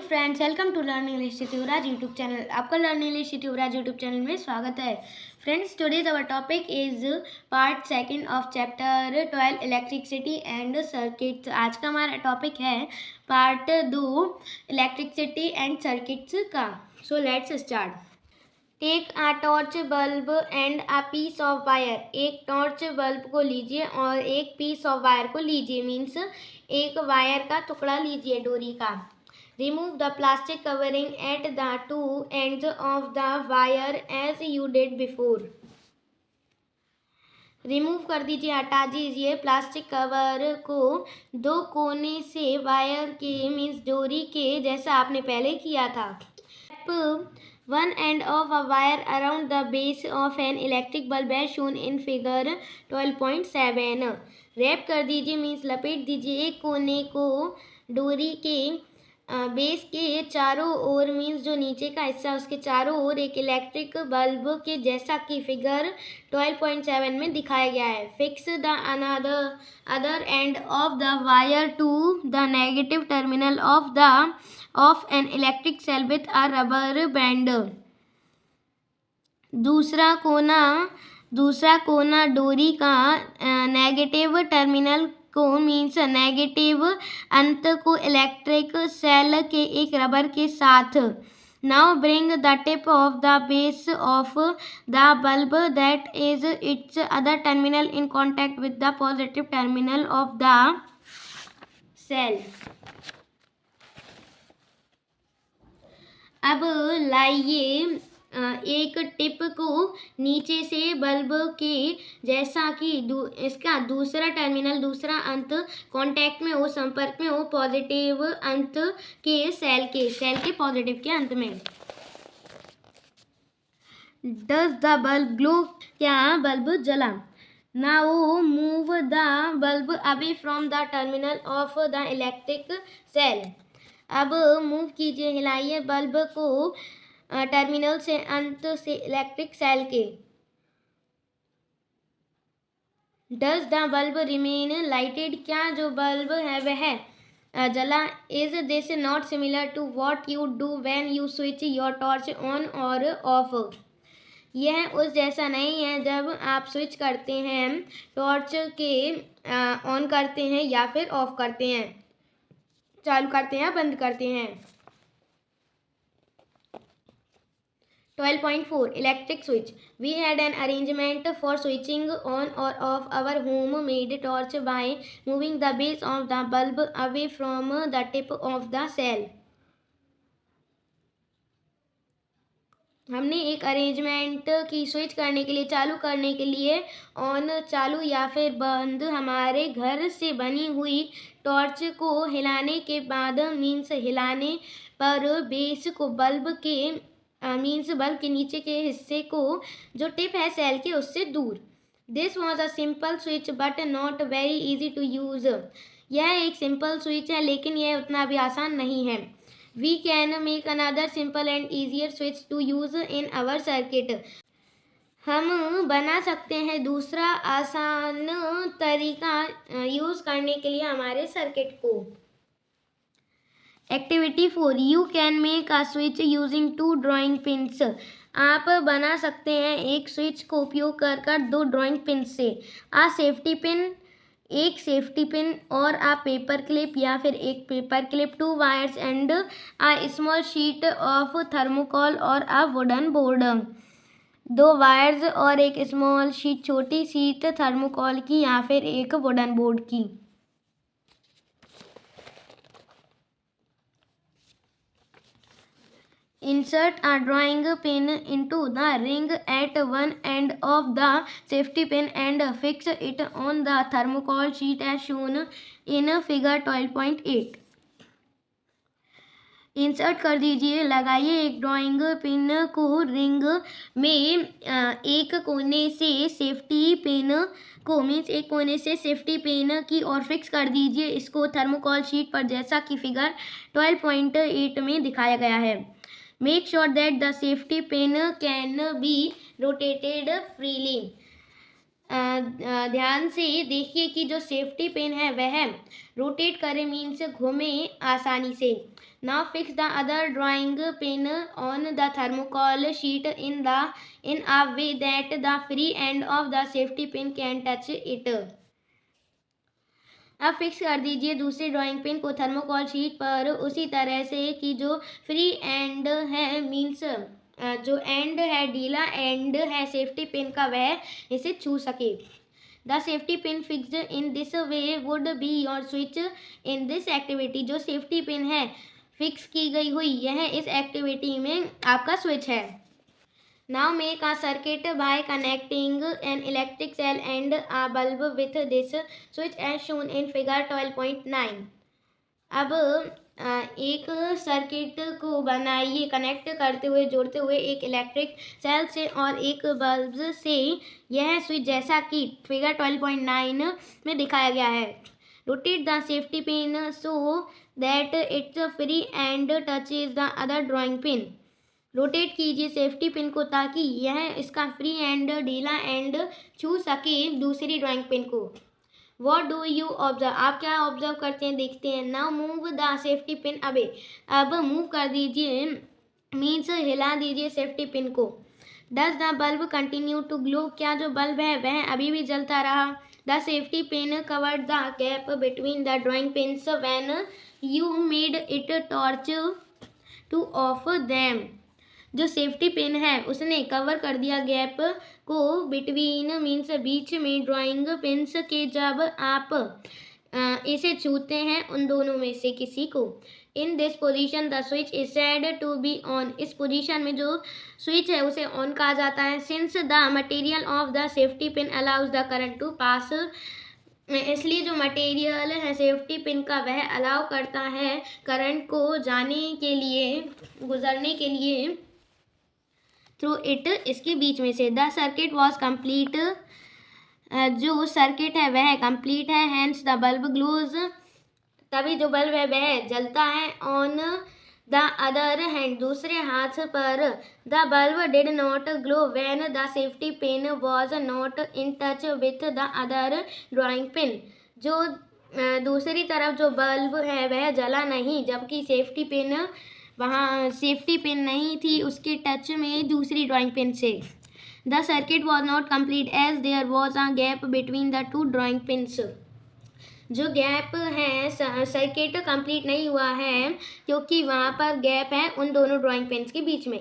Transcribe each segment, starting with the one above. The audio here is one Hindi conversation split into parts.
Friends, welcome to learn English Yuvraj YouTube channel. आपका learn English Yuvraj YouTube channel में स्वागत है। Friends, today's our topic is part second of chapter 12 electricity and circuits. आज का हमारा टॉपिक है पार्ट 2 इलेक्ट्रिसिटी एंड सर्किट्स का। So let's start. Take a torch bulb and a piece of wire. एक टॉर्च बल्ब को लीजिए और एक पीस ऑफ वायर को लीजिए, मीन्स एक वायर का टुकड़ा लीजिए, डोरी का। Remove the plastic covering at the two ends of the wire as you did before. Remove कर दीजिए, हटा दीजिए प्लास्टिक कवर को दो कोने से वायर के मीन्स डोरी के, जैसा आपने पहले किया था। One end of a wire around the base of an electric bulb as shown in figure 12.7. Rap कर दीजिए मीन्स लपेट दीजिए एक कोने को डोरी के बेस के चारों ओर, मीन्स जो नीचे का हिस्सा उसके चारों ओर एक इलेक्ट्रिक बल्ब के, जैसा कि फिगर 12.7 में दिखाया गया है। Fix the other end of the wire to the negative terminal of an electric cell with a rubber band. दूसरा कोना डोरी का नेगेटिव टर्मिनल को मीन्स नेगेटिव अंत को इलेक्ट्रिक सेल के एक रबर के साथ। Now bring the tip of the base of the bulb that is its other terminal in contact with the positive terminal of the cell. अब लाइए एक टिप को नीचे से बल्ब के, जैसा कि इसका दूसरा टर्मिनल, दूसरा अंत कांटेक्ट में हो, संपर्क में हो पॉजिटिव अंत के सेल के पॉजिटिव के अंत में। Does the bulb glow? क्या बल्ब जला? Now move the bulb away from the terminal of the electric cell. अब मूव कीजिए, हिलाइए बल्ब को टर्मिनल से, अंत से इलेक्ट्रिक सेल के। Does the bulb remain lighted? क्या जो बल्ब है वह जला? Is this not similar to what you do when you switch your torch on और ऑफ? यह उस जैसा नहीं है जब आप स्विच करते हैं, टॉर्च के ऑन करते हैं या फिर ऑफ करते हैं, चालू करते हैं या बंद करते हैं। 12.4 Electric switch. We had an arrangement for switching on or off our home-made torch by moving the base of the bulb away from the tip of the cell. हमने एक अरेंजमेंट की स्विच करने के लिए, चालू करने के लिए, ऑन चालू या फिर बंद हमारे घर से बनी हुई टॉर्च को हिलाने के बाद, मीन्स हिलाने पर बेस को बल्ब के मीन्स बल्ब के नीचे के हिस्से को, जो टिप है सेल के, उससे दूर। This was a simple switch but not very easy to use. यह एक सिंपल स्विच है लेकिन यह उतना भी आसान नहीं है। We can make another simple and easier switch to use in our circuit. हम बना सकते हैं दूसरा आसान तरीका यूज करने के लिए हमारे सर्किट को। Activity 4, you can make a switch using 2 drawing pins. आप बना सकते हैं एक स्विच को उपयोग कर 2 ड्राइंग पिन से। एक सेफ्टी पिन और अ पेपर क्लिप या फिर एक paper clip, 2 wires and a small sheet of thermocol और अ वुडन बोर्ड। 2 वायर्स और एक स्मॉल शीट, छोटी शीट थर्मोकोल की या फिर एक वुडन बोर्ड की। Insert a drawing pin into the ring at one end of the safety pin and fix it on the thermocol sheet as shown in figure 12.8. Insert कर दीजिए, लगाइए एक ड्राइंग पिन को रिंग में, एक कोने से सेफ्टी पिन को, मीन्स एक कोने से सेफ्टी पिन की, और फिक्स कर दीजिए इसको थर्मोकोल शीट पर, जैसा कि फिगर 12.8 में दिखाया गया है। Make sure that the safety pin can be rotated freely. ध्यान से देखिए कि जो सेफ्टी पिन है वह रोटेट करे मीन्स घूमे आसानी से। Now fix the other drawing pin on the thermocol sheet in a way that the free end of the safety pin can touch it. अब फिक्स कर दीजिए दूसरी ड्राइंग पिन को थर्मोकॉल शीट पर उसी तरह से कि जो फ्री एंड है मीन्स जो एंड है, ढीला एंड है सेफ्टी पिन का, वह इसे छू सके। The safety pin fixed in this way would be your switch in this activity. जो सेफ्टी पिन है फिक्स की गई हुई, यह इस एक्टिविटी में आपका स्विच है। Now make a circuit by connecting an electric cell and a bulb with this switch as shown in figure 12.9। अब एक सर्किट को बनाइए कनेक्ट करते हुए, जोड़ते हुए एक इलेक्ट्रिक सेल से और एक बल्ब से। यह स्विच जैसा कि फिगर 12.9 में दिखाया गया है। Rotate the safety pin so that it's free and touches the other drawing pin. Rotate कीजिए सेफ्टी पिन को ताकि यह इसका फ्री एंड, ढीला एंड छू सके दूसरी ड्राइंग पिन को। What do you observe? आप क्या ऑब्जर्व करते हैं, देखते हैं। Now move the safety pin away। अब मूव कर दीजिए मीन्स हिला दीजिए सेफ्टी पिन को। Does the bulb continue to glow? क्या जो बल्ब है वह अभी भी जलता रहा। The safety pin covered the gap between the drawing pins when you made it torch to off them। जो सेफ्टी पिन है उसने कवर कर दिया गैप को बिटवीन मीन्स बीच में ड्राइंग पिन्स के, जब आप इसे छूते हैं उन दोनों में से किसी को। In this position the switch is said to be on. इस पोजीशन में जो स्विच है उसे ऑन कहा जाता है। Since the material of the safety pin allows the current to pass. इसलिए जो मटेरियल है सेफ्टी पिन का वह अलाउ करता है करंट को जाने के लिए, गुजरने के लिए थ्रू इट, इसके बीच में से। The circuit was complete. जो सर्किट है वह कंप्लीट है। Hence the bulb glows. तभी जो बल्ब है वह जलता है। ऑन द अदर हैंड, दूसरे हाथ पर, the bulb did not glow when the safety pin was not in touch with the other drawing pin. जो दूसरी तरफ जो बल्ब है वह जला नहीं, जबकि सेफ्टी पिन, वहाँ सेफ्टी पिन नहीं थी उसके टच में दूसरी ड्राइंग पिन से। The circuit was not complete as there was a gap between the two drawing pins. जो गैप है, सर्किट कंप्लीट नहीं हुआ है क्योंकि वहाँ पर गैप है उन दोनों ड्राइंग पिन्स के बीच में।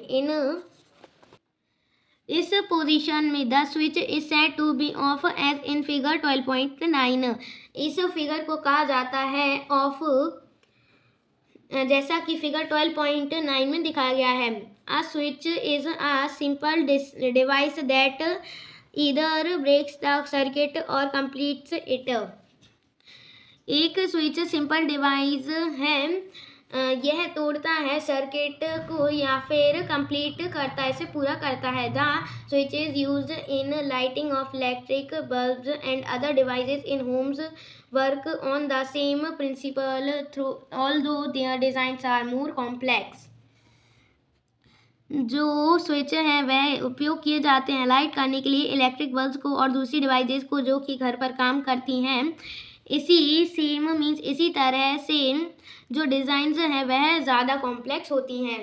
इस पोजीशन में the switch is said to be off as in figure 12.9। इस फिगर को कहा जाता है ऑफ, जैसा कि फिगर 12.9 में दिखाया गया है। A switch is a simple device that either breaks the circuit और कंप्लीट्स इट। एक स्विच सिंपल डिवाइस है, यह तोड़ता है सर्किट को या फिर कंप्लीट करता है, इसे पूरा करता है। The switch is used in lighting of electric bulbs and other devices in homes work on the same principle through although their designs are more complex. जो स्विच हैं वह उपयोग किए जाते हैं लाइट करने के लिए इलेक्ट्रिक बल्ब्स को और दूसरी डिवाइसेस को जो कि घर पर काम करती हैं। इसी सेम मीन्स इसी तरह से जो डिज़ाइंस हैं वह ज़्यादा कॉम्प्लेक्स होती हैं।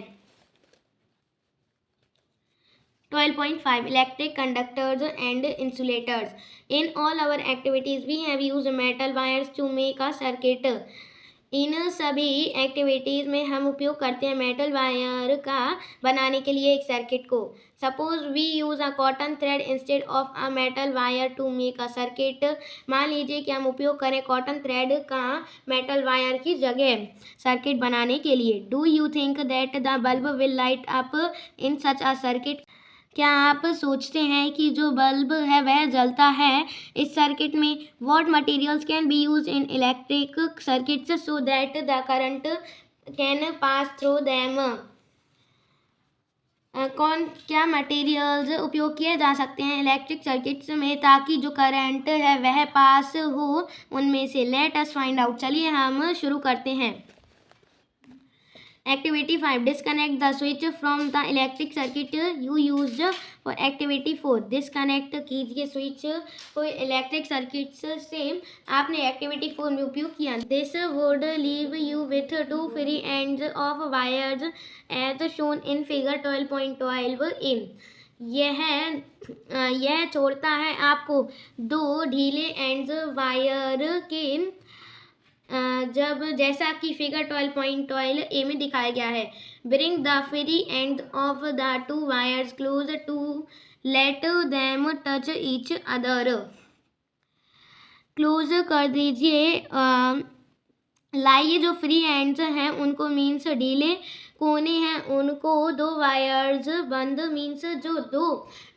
12.5 Electric conductors and insulators. In all our activities we have used metal wires to make a circuit. इन सभी एक्टिविटीज़ में हम उपयोग करते हैं मेटल वायर का बनाने के लिए एक सर्किट को। Suppose we use a cotton thread instead of a metal wire to make a circuit. मान लीजिए कि हम उपयोग करें कॉटन थ्रेड का मेटल वायर की जगह सर्किट बनाने के लिए। Do you think that the bulb will light up in such a circuit. क्या आप सोचते हैं कि जो बल्ब है वह जलता है इस सर्किट में। What materials can be use in electric circuits so that the current can pass through them. क्या मटेरियल्स उपयोग किए जा सकते हैं इलेक्ट्रिक सर्किट्स में ताकि जो करंट है वह पास हो उनमें से। Let us find out. चलिए हम शुरू करते हैं। Activity 5. Disconnect the switch from the electric circuit you used for activity 4. Disconnect कीजिए स्विच को इलेक्ट्रिक सर्किट से आपने एक्टिविटी 4 में उपयोग किया. This would leave you with two free ends of wires as shown in figure 12.12a. यह छोड़ता है आपको दो ढीले एंड्स वायर के जब जैसा कि फिगर 12.12a में दिखाया गया है. Bring the free end of the two wires close to let them touch each other. Close कर दीजिए. लाइए जो फ्री एंड्स हैं उनको मीन्स ढीले कोने हैं उनको दो वायर्स बंद मीन्स जो दो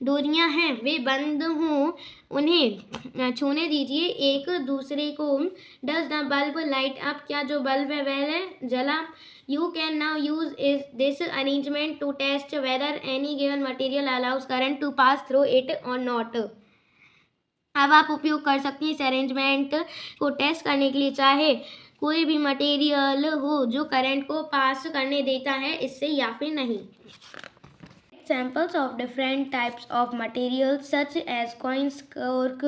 डोरियां हैं वे बंद हों उन्हें छूने दीजिए एक दूसरे को. Does the bulb light up. क्या जो बल्ब है वह जला. You can now use this arrangement to test whether any given material allows current to pass through it और नॉट. अब आप उपयोग कर सकती हैं इस अरेंजमेंट को टेस्ट करने के लिए चाहे कोई भी मटेरियल हो जो करंट को पास करने देता है इससे या फिर नहीं. Examples of different types of materials such as coins, cork,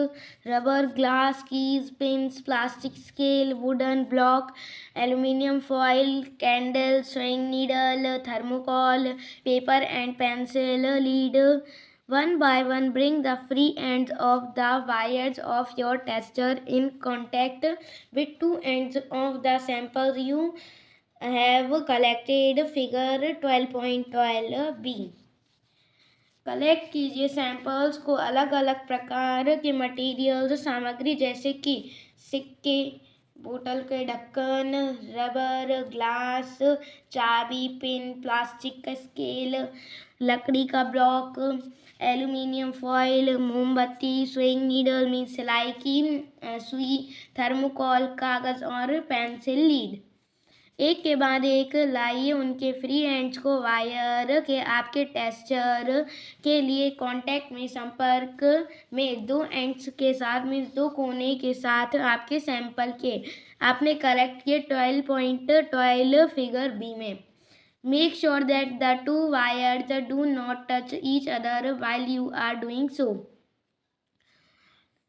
rubber, glass, keys, pins, plastic scale, wooden block, aluminium foil, candle, sewing needle, thermocol, paper and pencil lead. One by one, bring the free ends of the wires of your tester in contact with two ends of the samples you have collected. Figure 12.12b. Collect कीजिए सैंपल्स को अलग अलग प्रकार के मटेरियल्स सामग्री जैसे कि सिक्के, बोतल के ढक्कन, रबर, ग्लास, चाबी, पिन, प्लास्टिक का स्केल, लकड़ी का ब्लॉक, एल्यूमिनियम फॉइल, मोमबत्ती, स्विंग नीडल मीन सिलाई की सुई, थर्मोकॉल, कागज़ और पेंसिल लीड. एक के बाद एक लाइए उनके फ्री एंड्स को वायर के आपके टेस्टर के लिए कांटेक्ट में संपर्क में दो एंड्स के साथ मीन्स दो कोने के साथ आपके सैंपल के आपने कलेक्ट किए 12.12 फिगर बी में. Make sure that the two wires do not touch each other while you are doing so.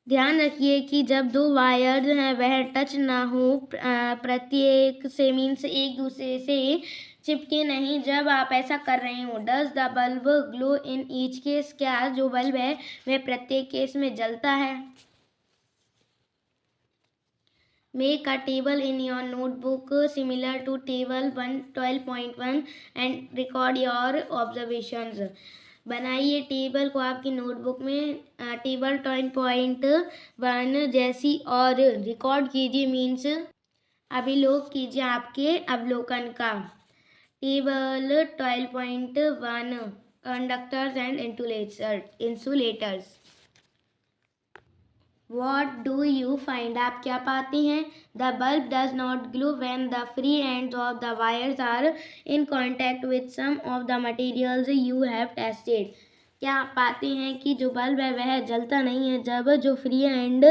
ध्यान रखिए कि जब दो वायर हैं वह टच ना हो प्रत्येक से मीन्स एक दूसरे से चिपके नहीं जब आप ऐसा कर रहे हो. Does the bulb glow in each case. क्या जो बल्ब है वह प्रत्येक केस में जलता है. Make a table in your notebook similar to table 12.1 and record your observations. बनाइए टेबल को आपकी नोटबुक में टेबल 12.1 जैसी और रिकॉर्ड कीजिए मीन्स अभिलोक कीजिए आपके अवलोकन का. Table 12.1 conductors and insulators. What do you find? आप क्या पाते हैं. The bulb does not glow when the free ends of the wires are in contact with some of the materials you have tested. क्या आप पाते हैं कि जो बल्ब है वह जलता नहीं है जब जो फ्री एंड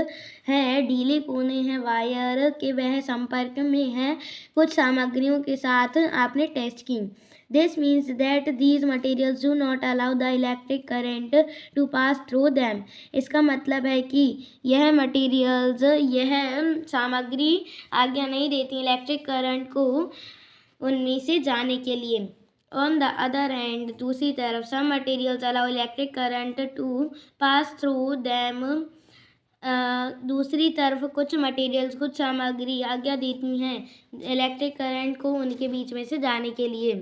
है ढीले कोने हैं वायर के वह संपर्क में है कुछ सामग्रियों के साथ आपने टेस्ट की. This means that these materials do not allow the electric current to pass through them. इसका मतलब है कि यह मटेरियल्स यह सामग्री आज्ञा नहीं देती इलेक्ट्रिक करंट को उनमें से जाने के लिए. On the other hand, दूसरी तरफ some materials allow electric current to pass through them. दूसरी तरफ कुछ मटेरियल्स कुछ सामग्री आज्ञा देती हैं इलेक्ट्रिक करंट को उनके बीच में से जाने के लिए.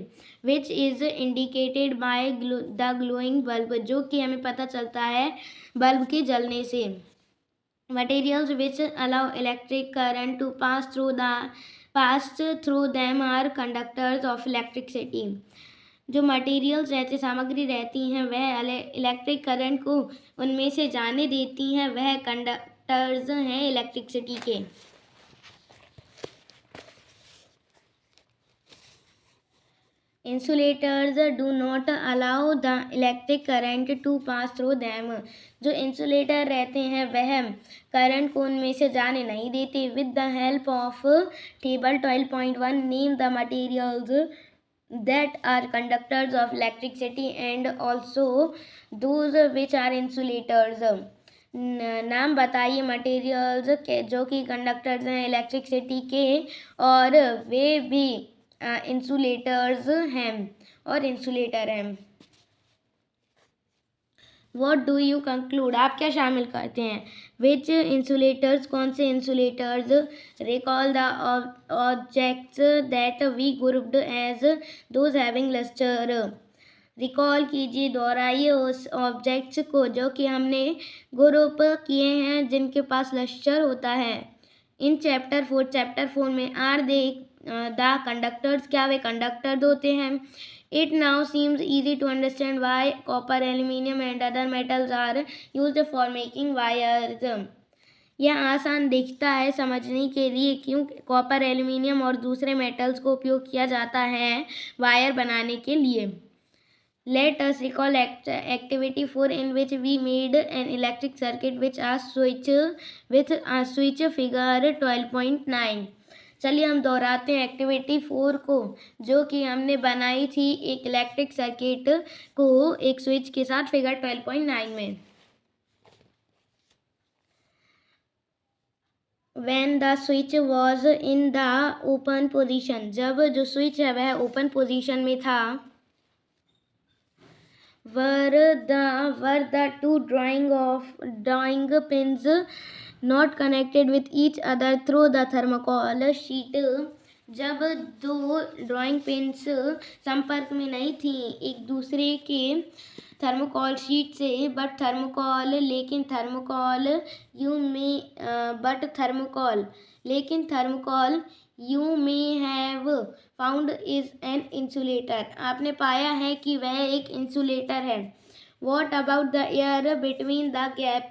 Which is indicated by the glowing bulb. जो कि हमें पता चलता है बल्ब के जलने से. Materials which allow electric current to pass through them are conductors of electricity. जो मटेरियल्स रहते सामग्री रहती हैं वह इलेक्ट्रिक करंट को उनमें से जाने देती हैं वह कंडक्टर्स हैं इलेक्ट्रिसिटी के. Insulators do not allow the electric current to pass through them. जो इंसुलेटर रहते हैं वह करंट को उनमें से जाने नहीं देते. With the help of table 12.1 name the materials that are conductors of electricity and also those which are insulators. नाम बताइए मटेरियल्स के जो कि कंडक्टर्स हैं इलेक्ट्रिसिटी के और वे भी इंसुलेटर्स हैं और इंसुलेटर हैं. वॉट डू यू कंक्लूड, आप क्या शामिल करते हैं. विच इंसुलेटर्स, कौन से insulators. Recall the objects that we grouped as those having lustre. Recall कीजिए, दोहराइए उस ऑब्जेक्ट्स को जो कि हमने ग्रुप किए हैं जिनके पास लस्टर होता है. इन चैप्टर 4 में आर दे द कंडक्टर्स, क्या वे कंडक्टर होते हैं. It now seems easy to understand why copper, aluminium and other metals are used for making wires. यह आसान दिखता है समझने के लिए क्यों कॉपर, एल्यूमिनियम और दूसरे मेटल्स को उपयोग किया जाता है वायर बनाने के लिए. Let us recall activity 4 in which we made an electric circuit with a switch figure 12.9. चलिए हम दोहराते हैं एक्टिविटी 4 को जो कि हमने बनाई थी एक इलेक्ट्रिक सर्किट को एक स्विच के साथ फिगर 12.9 में. When the switch was in the open position, जब जो स्विच है वह ओपन पोजीशन में था. were the two drawing pins not connected with each other through the thermocol sheet. जब दो ड्राइंग पिन्स संपर्क में नहीं थी एक दूसरे के थर्मोकॉल शीट से, but thermocol you may have found is an insulator. आपने पाया है कि वह एक इंसुलेटर है. What about the air between the gap,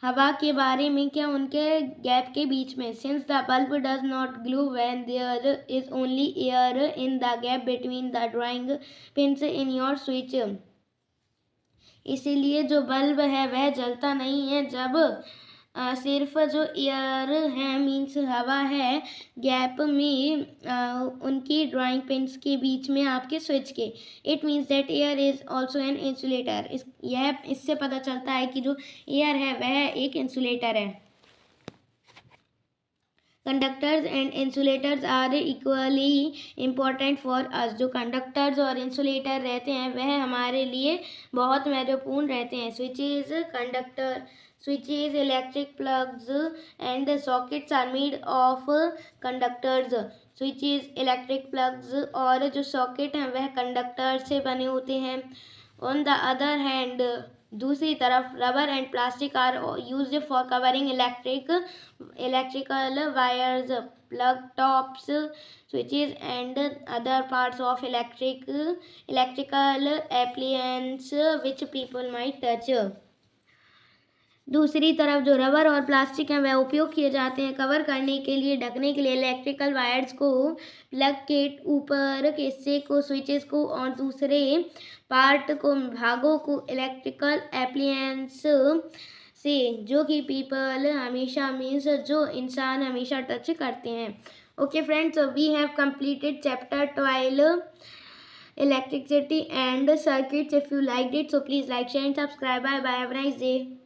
हवा के बारे में, क्या उनके गैप के बीच में. Since the bulb does not glow when there is only air in the gap between the drawing pins in your switch. इसीलिए जो बल्ब है वह जलता नहीं है जब सिर्फ जो एयर है मीन्स हवा है गैप में उनकी ड्राइंग पिन्स के बीच में आपके स्विच के. It means that air is also an insulator. इससे पता चलता है कि जो एयर है वह एक इंसुलेटर है. Conductors and insulators are equally important for us. जो कंडक्टर्स और इंसुलेटर रहते हैं वह हमारे लिए बहुत महत्वपूर्ण रहते हैं. Switches, electric plugs and sockets are made of conductors. Switches, electric plugs और जो सॉकेट हैं वह कंडक्टर से बने होते हैं. On the other hand, दूसरी तरफ rubber and plastic are used for covering electrical wires, plug tops, switches and other parts of electrical appliance which people might touch. दूसरी तरफ जो रबर और प्लास्टिक हैं वह उपयोग किए जाते हैं कवर करने के लिए, ढकने के लिए इलेक्ट्रिकल वायर्स को, प्लग के ऊपर के हिस्से को, स्विचेस को और दूसरे पार्ट को, भागों को इलेक्ट्रिकल एप्लियंस से जो कि पीपल हमेशा मीन्स जो इंसान हमेशा टच करते हैं. Okay friends, we have completed chapter 12 electricity and circuits. If you liked it, so please like, share and subscribe. Bye bye, have a nice day.